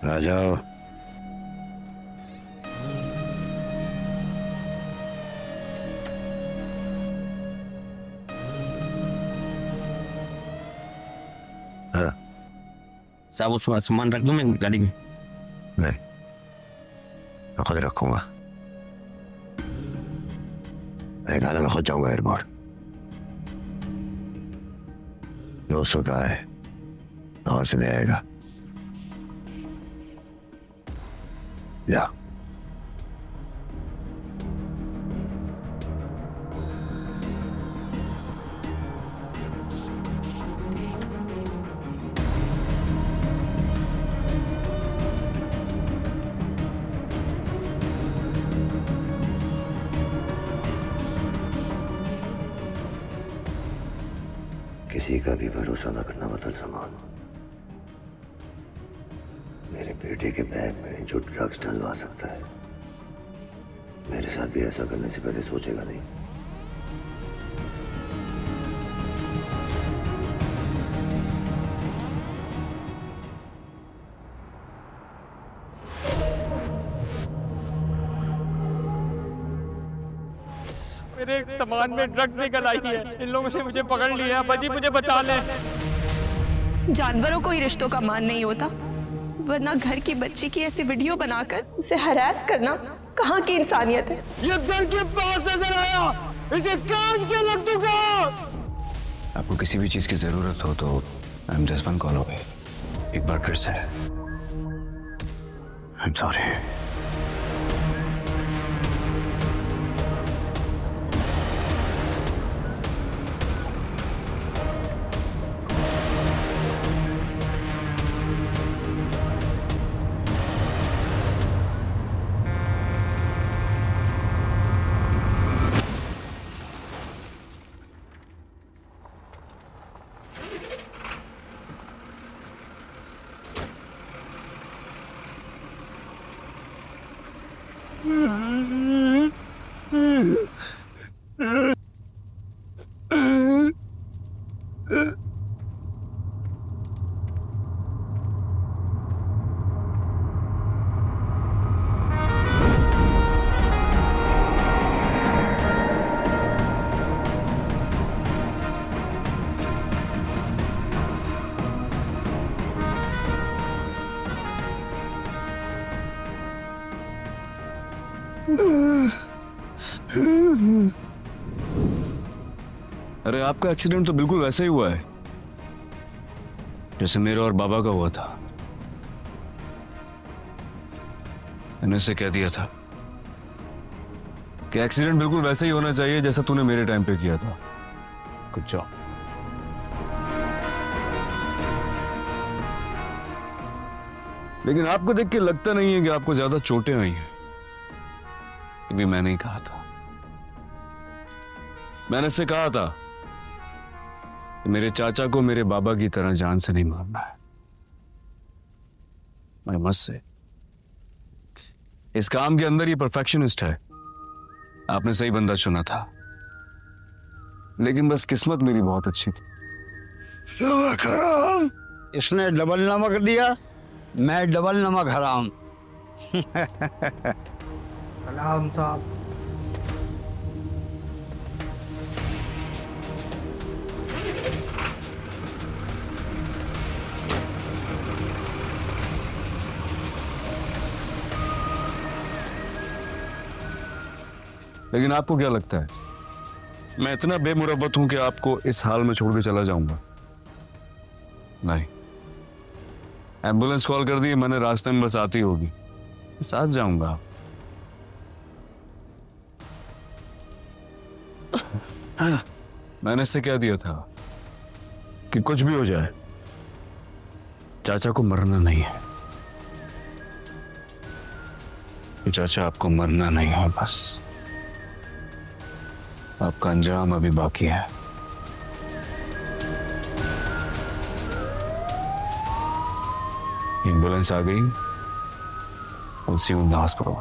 आ जाओ। हाँ। साहब उसमें सामान रख दूं मैं गाड़ी में? नहीं, मैं खुद रखूंगा। मैं कहा मैं खुद जाऊंगा एयरपोर्ट। दोस्तों का है और से नहीं आएगा। या किसी का भी भरोसा न करना बदल समान। मेरे बेटे के बैग में जो ड्रग्स डलवा सकता है, मेरे साथ भी ऐसा करने से पहले सोचेगा नहीं। मेरे सामान में ड्रग्स निकल आई है। इन लोगों ने मुझे पकड़ लिया। बजी मुझे बचा ले। जानवरों को ही रिश्तों का मान नहीं होता, वरना घर की बच्ची की ऐसी वीडियो बनाकर उसे हरास करना कहाँ की इंसानियत है। ये घर के पास नजर आया, इसे काट के रख दूंगा। आपको किसी भी चीज की जरूरत हो तो I am just one call away. एक बार फिर से आई एम सॉरी। अरे आपका एक्सीडेंट तो बिल्कुल वैसे ही हुआ है जैसे मेरा और बाबा का हुआ था। मैंने उसे कह दिया था कि एक्सीडेंट बिल्कुल वैसे ही होना चाहिए जैसा तूने मेरे टाइम पे किया था। Good job. लेकिन आपको देख के लगता नहीं है कि आपको ज्यादा चोटें आई हैं। ये भी मैंने ही कहा था। मैंने इससे कहा था कि मेरे चाचा को मेरे बाबा की तरह जान से नहीं मारना है। मैं मस्त से इस काम के अंदर ही परफेक्शनिस्ट है। आपने सही बंदा चुना था, लेकिन बस किस्मत मेरी बहुत अच्छी थी। हराम, इसने डबल नमक दिया, मैं डबल नमक हराम। सलाम साहब। लेकिन आपको क्या लगता है मैं इतना बेमुरव्वत हूं कि आपको इस हाल में छोड़ के चला जाऊंगा? नहीं, एम्बुलेंस कॉल कर दी मैंने, रास्ते में बस आती होगी, साथ जाऊंगा। मैंने इससे कह दिया था कि कुछ भी हो जाए चाचा को मरना नहीं है। कि चाचा आपको मरना नहीं है, बस आपका अंजाम अभी बाकी है। एम्बुलेंस आ गई। We'll see you in the hospital.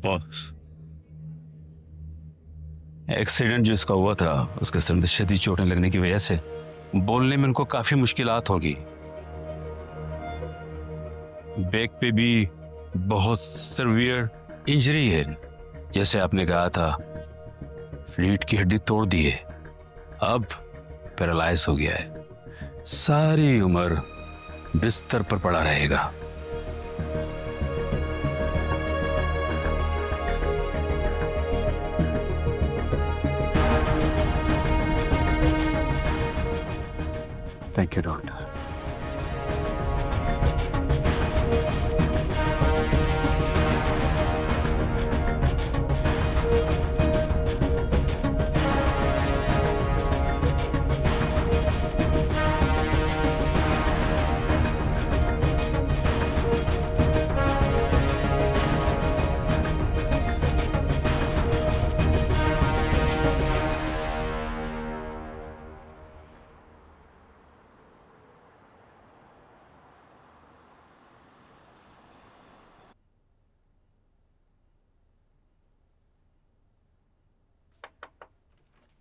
Boss, accident जिसका हुआ था उसके सिर में शदीद चोटें लगने की वजह से बोलने में उनको काफी मुश्किलात होगी। बैक पे भी बहुत सीवियर इंजरी है, जैसे आपने कहा था रीढ़ की हड्डी तोड़ दी है, अब पैरालाइज हो गया है, सारी उम्र बिस्तर पर पड़ा रहेगा। Thank you doctor.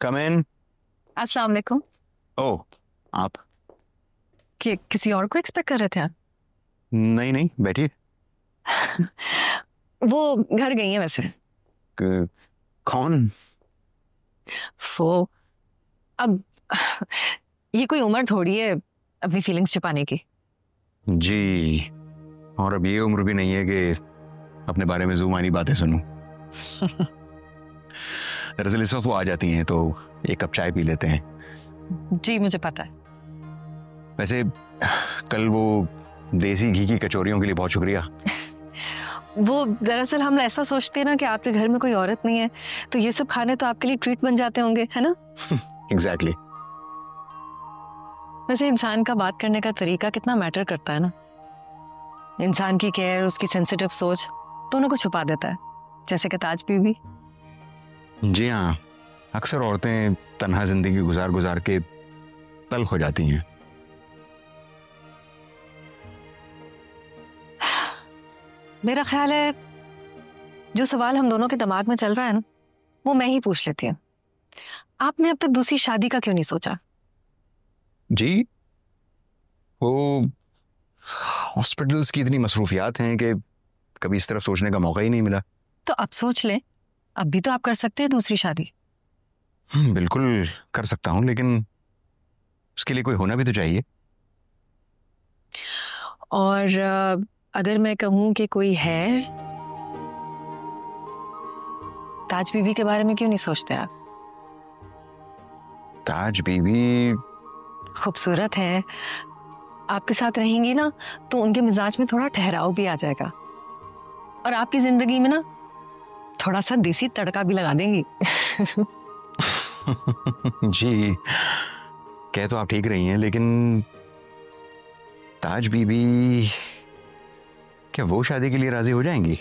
Come in. अस्सलाम वालेकुम। ओ, आप? किसी और को एक्सपेक्ट कर रहे थे आप? नहीं नहीं, बैठिए। वो घर गई है वैसे। कौन? वो अब ये कोई उम्र थोड़ी है अपनी फीलिंग्स छुपाने की। जी, और अब ये उम्र भी नहीं है कि अपने बारे में जुबानी बातें सुनूं। दरअसल इस वक्त वो आ जाती हैं तो एक कप चाय पी लेते हैं। जी मुझे पता है। वैसे कल वो देसी घी की कचौरियों के लिए बहुत शुक्रिया। वो दरअसल हम ऐसा सोचते हैं ना कि आपके घर में कोई औरत नहीं है तो ये सब खाने तो आपके लिए ट्रीट बन जाते होंगे, है ना? एग्जैक्टली। वैसे इंसान का बात करने का तरीका कितना मैटर करता है ना। इंसान की केयर, उसकी सेंसिटिव सोच दोनों को छुपा देता है, जैसे कि ताज बीबी। जी हाँ, अक्सर औरतें तन्हा जिंदगी गुजार गुजार के तल्ख हो जाती हैं। मेरा ख्याल है जो सवाल हम दोनों के दिमाग में चल रहा है ना, वो मैं ही पूछ लेती हूँ। आपने अब तक दूसरी शादी का क्यों नहीं सोचा? जी, वो हॉस्पिटल्स की इतनी मसरूफियात हैं कि कभी इस तरफ सोचने का मौका ही नहीं मिला। तो अब सोच लें, अब भी तो आप कर सकते हैं दूसरी शादी। बिल्कुल कर सकता हूँ, लेकिन उसके लिए कोई होना भी तो चाहिए। और अगर मैं कहूँ कि कोई है, ताज बीबी के बारे में क्यों नहीं सोचते आप? ताज बीबी खूबसूरत है, आपके साथ रहेंगी ना तो उनके मिजाज में थोड़ा ठहराव भी आ जाएगा और आपकी जिंदगी में ना थोड़ा सा देसी तड़का भी लगा देंगी। जी, कह तो आप ठीक रही हैं, लेकिन ताज बीबी क्या वो शादी के लिए राजी हो जाएंगी?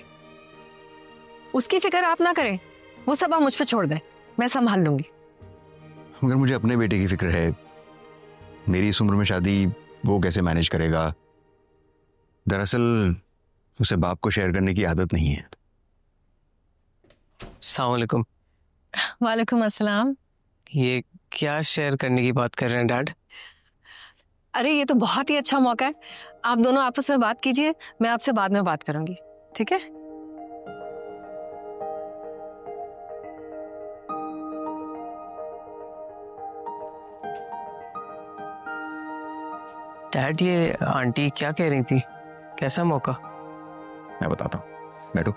उसकी फिक्र आप ना करें, वो सब आप मुझ पे छोड़ दें, मैं संभाल लूंगी। मगर मुझे अपने बेटे की फिक्र है। मेरी इस उम्र में शादी वो कैसे मैनेज करेगा? दरअसल उसे बाप को शेयर करने की आदत नहीं है। अस्सलाम वालेकुम। वालेकुम अस्सलाम। ये क्या शेयर करने की बात कर रहे हैं डैड? अरे ये तो बहुत ही अच्छा मौका है, आप दोनों आपस में बात कीजिए, मैं आपसे बाद में बात करूंगी, ठीक है? डैड ये आंटी क्या कह रही थी, कैसा मौका? मैं बताता हूँ, बैठो।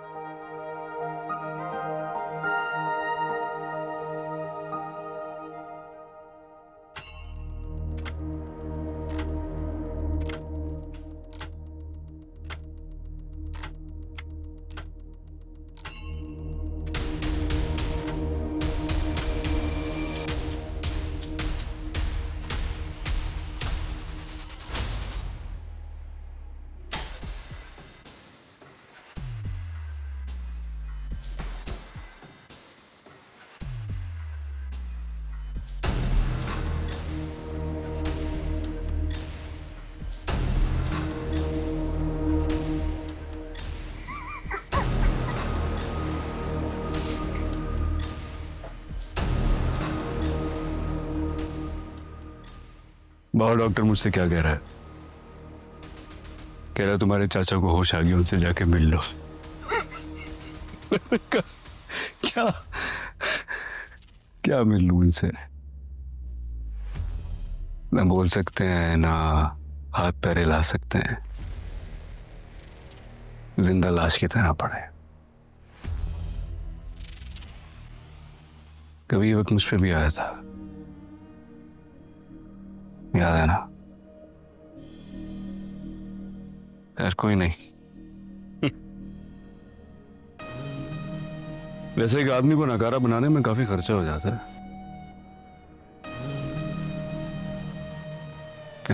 बाहर डॉक्टर मुझसे क्या कह रहा है? कह रहा है तुम्हारे चाचा को होश आ गया, उनसे जाके मिल लो। क्या क्या मिल लूं उनसे? ना बोल सकते हैं, ना हाथ पैर हिला सकते हैं, जिंदा लाश की तरह पड़े। कभी ये वक्त मुझ पे भी आया था, याद है ना? यार कोई नहीं। वैसे एक आदमी को नकारा बनाने में काफी खर्चा हो जाता है।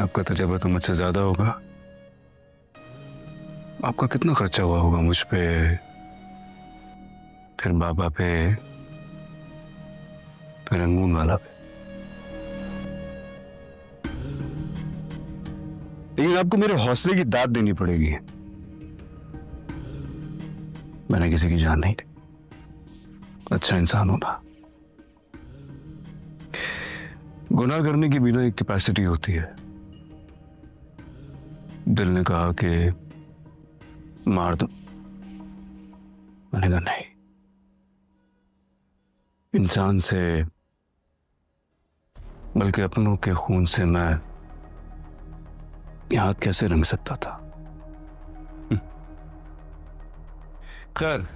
आपका तजुर्बा तो मुझसे ज्यादा होगा। आपका कितना खर्चा हुआ होगा मुझ पे, फिर बाबा पे, फिर रंगून वाला पे। लेकिन आपको मेरे हौसले की दाद देनी पड़ेगी। मैंने किसी की जान नहीं ली। अच्छा इंसान होना। गुनाह करने की भी ना एक कैपेसिटी होती है। दिल ने कहा कि मार दो, मैंने कहा नहीं। इंसान से, बल्कि अपनों के खून से मैं ये हाथ कैसे रंग सकता था? खैर,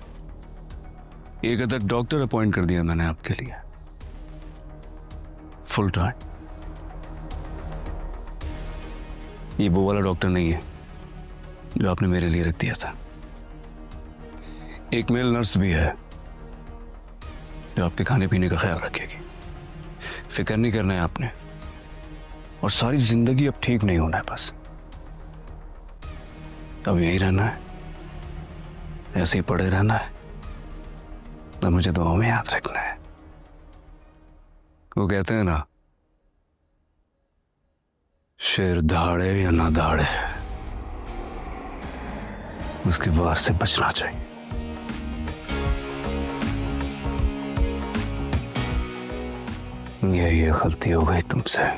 एक अदर डॉक्टर अपॉइंट कर दिया मैंने आपके लिए, फुल टाइम। ये वो वाला डॉक्टर नहीं है जो आपने मेरे लिए रख दिया था। एक मेल नर्स भी है जो आपके खाने पीने का ख्याल रखेगी। फिक्र नहीं करना है आपने, और सारी जिंदगी अब ठीक नहीं होना है। बस अब यहीं रहना है, ऐसे ही पड़े रहना है, तो मुझे दुआओं में याद रखना है। वो कहते हैं ना, शेर दहाड़े या ना दहाड़े, उसके वार से बचना चाहिए। ये गलती हो गई तुमसे।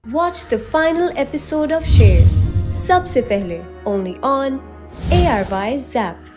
Watch the final episode of Sher सबसे पहले only on ARY Zap।